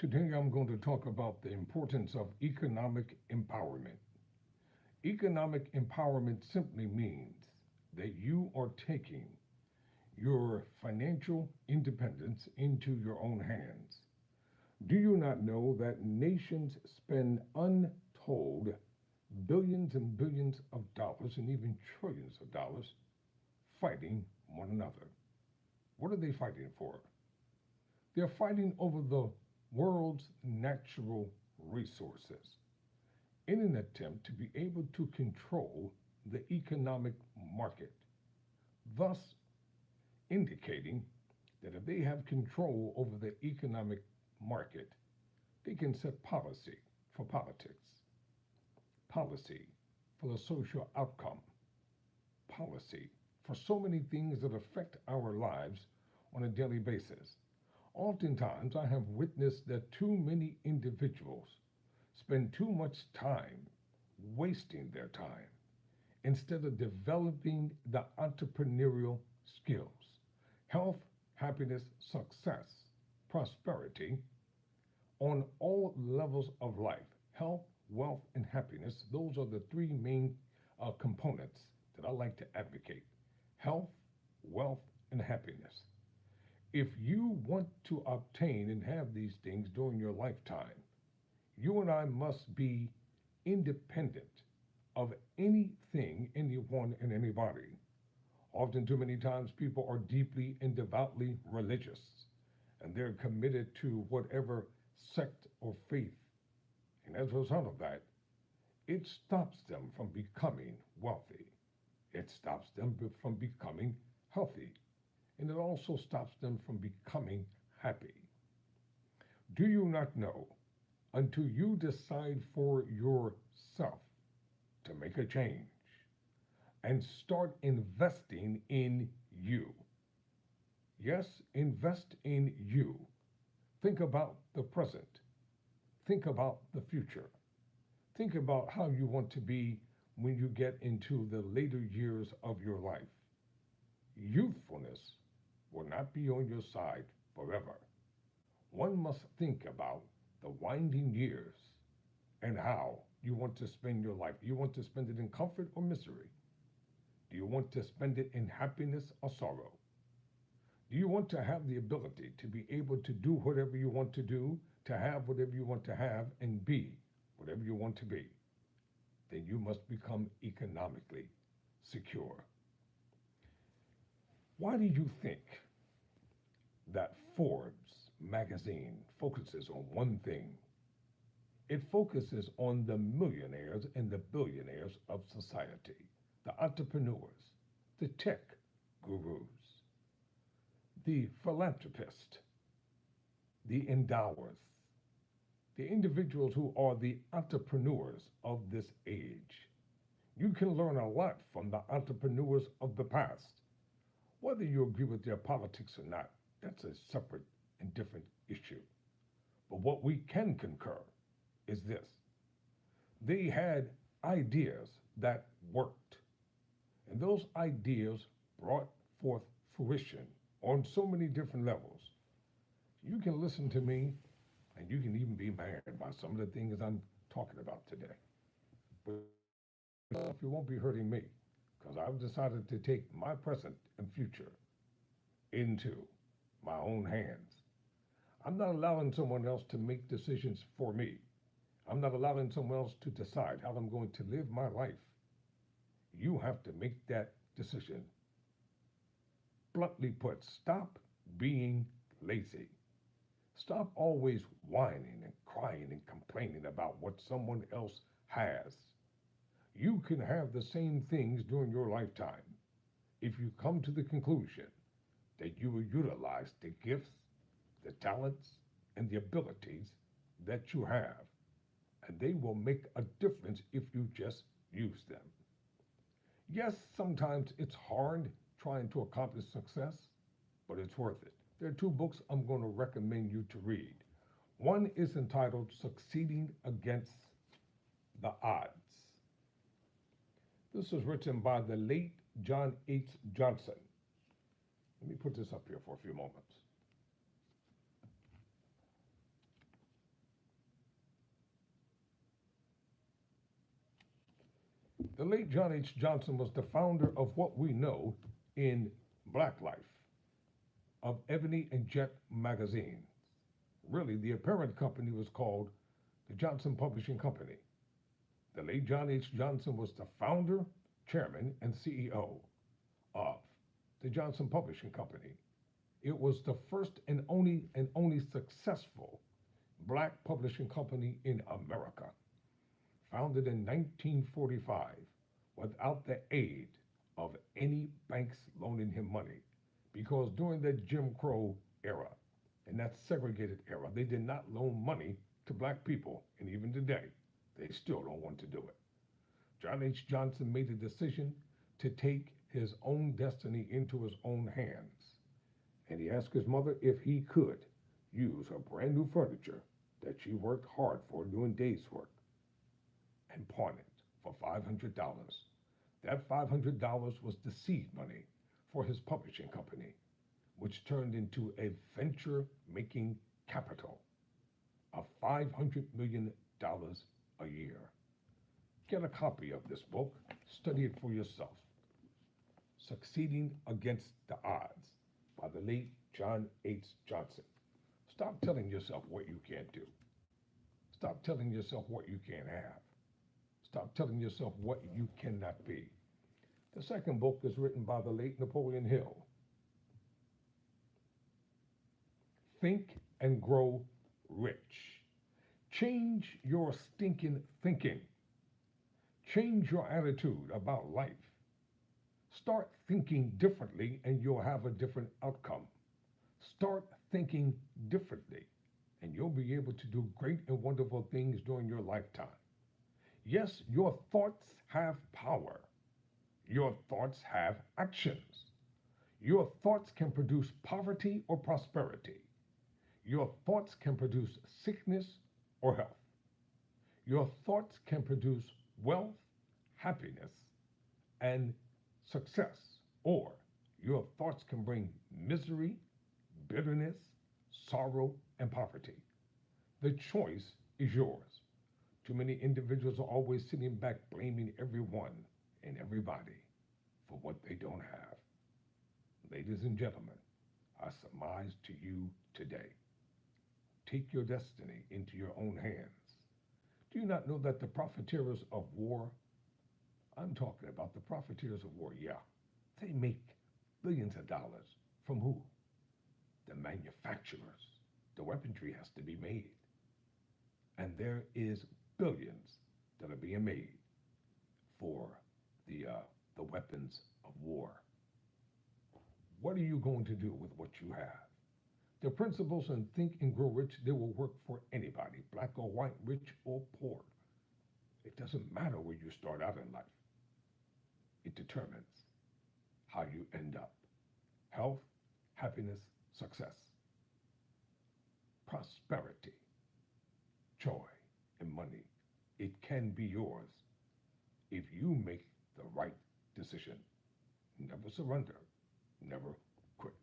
Today I'm going to talk about the importance of economic empowerment. Economic empowerment simply means that you are taking your financial independence into your own hands. Do you not know that nations spend untold billions and billions of dollars and even trillions of dollars fighting one another? What are they fighting for? They're fighting over the world's natural resources in an attempt to be able to control the economic market, thus indicating that if they have control over the economic market, they can set policy for politics, policy for the social outcome, policy for so many things that affect our lives on a daily basis. Oftentimes, I have witnessed that too many individuals spend too much time wasting their time instead of developing the entrepreneurial skills, health, happiness, success, prosperity on all levels of life. Health, wealth, and happiness, those are the three main components that I like to advocate: health, wealth, and happiness. If you want to obtain and have these things during your lifetime, you and I must be independent of anything, anyone, and anybody. Often, too many times, people are deeply and devoutly religious, and they're committed to whatever sect or faith. And as a result of that, it stops them from becoming wealthy. It stops them from becoming healthy. And it also stops them from becoming happy. Do you not know until you decide for yourself to make a change and start investing in you? Yes, invest in you. Think about the present. Think about the future. Think about how you want to be when you get into the later years of your life. Youthfulness will not be on your side forever. One must think about the winding years and how you want to spend your life. Do you want to spend it in comfort or misery? Do you want to spend it in happiness or sorrow? Do you want to have the ability to be able to do whatever you want to do, to have whatever you want to have, and be whatever you want to be? Then you must become economically secure. Why do you think that Forbes magazine focuses on one thing? It focuses on the millionaires and the billionaires of society, the entrepreneurs, the tech gurus, the philanthropists, the endowers, the individuals who are the entrepreneurs of this age. You can learn a lot from the entrepreneurs of the past. Whether you agree with their politics or not, that's a separate and different issue. But what we can concur is this: they had ideas that worked, and those ideas brought forth fruition on so many different levels. You can listen to me, and you can even be mad by some of the things I'm talking about today. But you won't be hurting me, because I've decided to take my present and future into my own hands. I'm not allowing someone else to make decisions for me. I'm not allowing someone else to decide how I'm going to live my life. You have to make that decision. Bluntly put, stop being lazy. Stop always whining and crying and complaining about what someone else has. You can have the same things during your lifetime if you come to the conclusion that you will utilize the gifts, the talents, and the abilities that you have. And they will make a difference if you just use them. Yes, sometimes it's hard trying to accomplish success, but it's worth it. There are two books I'm going to recommend you to read. One is entitled Succeeding Against the Odds. This was written by the late John H. Johnson. Let me put this up here for a few moments. The late John H. Johnson was the founder of what we know in Black Life, of Ebony and Jet magazines. Really, the apparent company was called the Johnson Publishing Company. The late John H. Johnson was the founder, chairman, and CEO of the Johnson Publishing Company. It was the first and only successful black publishing company in America, founded in 1945 without the aid of any banks loaning him money, because during that Jim Crow era and that segregated era, they did not loan money to black people, and even today, they still don't want to do it. John H. Johnson made the decision to take his own destiny into his own hands, and he asked his mother if he could use her brand new furniture that she worked hard for doing days work and pawn it for $500. That $500 was the seed money for his publishing company, which turned into a venture making capital of $500 million a year. Get a copy of this book, study it for yourself. Succeeding Against the Odds by the late John H. Johnson. Stop telling yourself what you can't do. Stop telling yourself what you can't have. Stop telling yourself what you cannot be. The second book is written by the late Napoleon Hill. Think and Grow Rich. Change your stinking thinking. Change your attitude about life. Start thinking differently and you'll have a different outcome. Start thinking differently and you'll be able to do great and wonderful things during your lifetime. Yes, your thoughts have power. Your thoughts have actions. Your thoughts can produce poverty or prosperity. Your thoughts can produce sickness or health. Your thoughts can produce wealth, happiness, and success, or your thoughts can bring misery, bitterness, sorrow, and poverty. The choice is yours. Too many individuals are always sitting back blaming everyone and everybody for what they don't have. Ladies and gentlemen, I surmise to you today, take your destiny into your own hands. Do you not know that the profiteers of war, I'm talking about the profiteers of war, yeah, they make billions of dollars from who? The manufacturers. The weaponry has to be made. And there is billions that are being made for the weapons of war. What are you going to do with what you have? The principles in Think and Grow Rich, they will work for anybody, black or white, rich or poor. It doesn't matter where you start out in life. It determines how you end up. Health, happiness, success, prosperity, joy, and money. It can be yours if you make the right decision. Never surrender, never quit.